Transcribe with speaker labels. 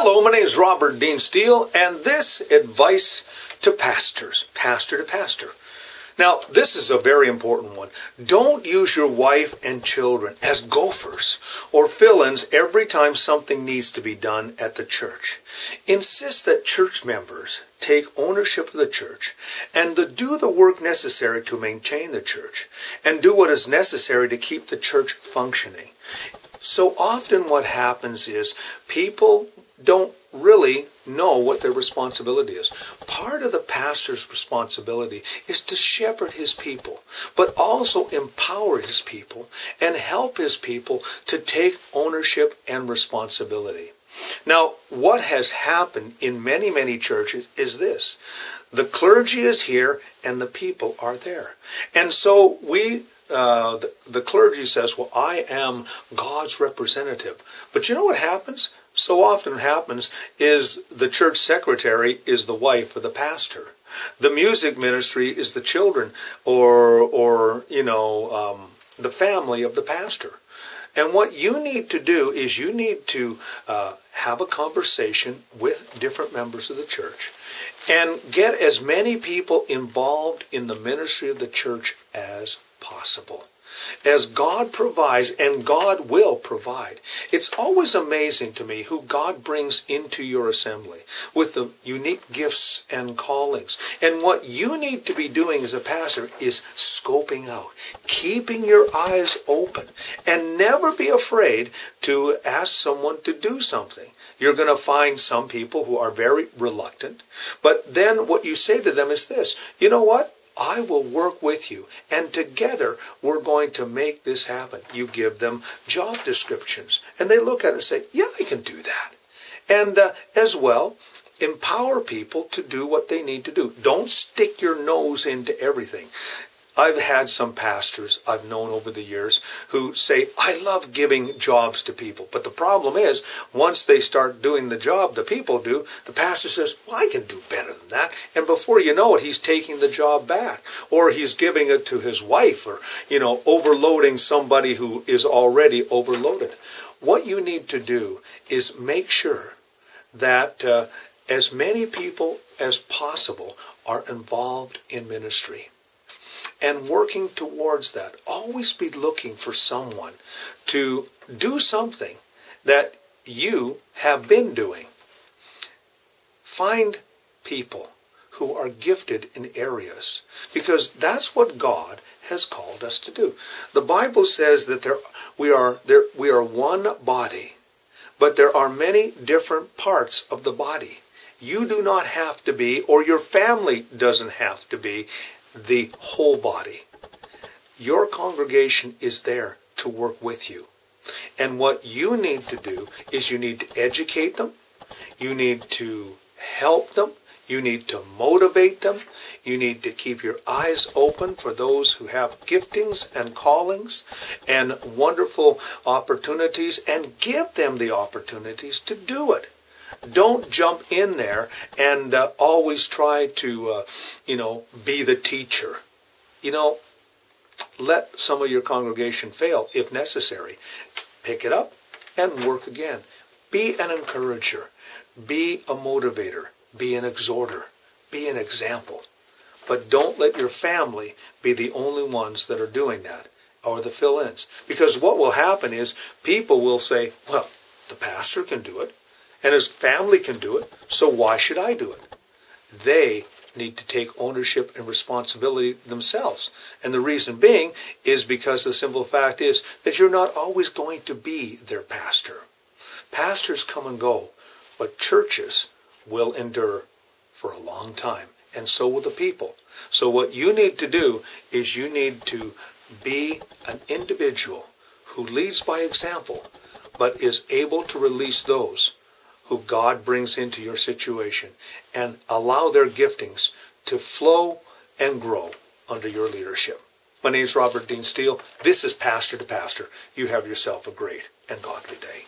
Speaker 1: Hello, my name is Robert Dean Steele, and this advice to pastors, pastor to pastor. Now, this is a very important one. Don't use your wife and children as gophers or fill-ins every time something needs to be done at the church. Insist that church members take ownership of the church and to do the work necessary to maintain the church and do what is necessary to keep the church functioning. So often what happens is people don't really know what their responsibility is. Part of the pastor's responsibility is to shepherd his people, but also empower his people and help his people to take ownership and responsibility. Now, what has happened in many, many churches is this. The clergy is here and the people are there. And so the clergy says, well, I am God's representative. But you know what happens? So often happens is the church secretary is the wife of the pastor. The music ministry is the children or the family of the pastor. And what you need to do is you need to have a conversation with different members of the church and get as many people involved in the ministry of the church as possible. As God provides, and God will provide. It's always amazing to me who God brings into your assembly with the unique gifts and callings. And what you need to be doing as a pastor is scoping out, keeping your eyes open, and never be afraid to ask someone to do something. You're going to find some people who are very reluctant, but then what you say to them is this, you know what? I will work with you, and together we're going to make this happen. You give them job descriptions, and they look at it and say, yeah, I can do that. And as well, empower people to do what they need to do. Don't stick your nose into everything. I've had some pastors I've known over the years who say, I love giving jobs to people. But the problem is, once they start doing the job the people do, the pastor says, well, I can do better than that. And before you know it, he's taking the job back. Or he's giving it to his wife or, overloading somebody who is already overloaded. What you need to do is make sure that as many people as possible are involved in ministry. And working towards that. Always be looking for someone to do something that you have been doing. Find people who are gifted in areas, because that's what God has called us to do. The Bible says that we are one body, but there are many different parts of the body. You do not have to be, or your family doesn't have to be, the whole body. Your congregation is there to work with you. And what you need to do is you need to educate them. You need to help them. You need to motivate them. You need to keep your eyes open for those who have giftings and callings and wonderful opportunities, and give them the opportunities to do it. Don't jump in there and always try to, be the teacher. Let some of your congregation fail if necessary. Pick it up and work again. Be an encourager. Be a motivator. Be an exhorter. Be an example. But don't let your family be the only ones that are doing that, or the fill-ins. Because what will happen is people will say, well, the pastor can do it. And his family can do it, so why should I do it? They need to take ownership and responsibility themselves. And the reason being is because the simple fact is that you're not always going to be their pastor. Pastors come and go, but churches will endure for a long time, and so will the people. So what you need to do is you need to be an individual who leads by example, but is able to release those who God brings into your situation and allow their giftings to flow and grow under your leadership. My name is Robert Dean Steele. This is Pastor to Pastor. You have yourself a great and godly day.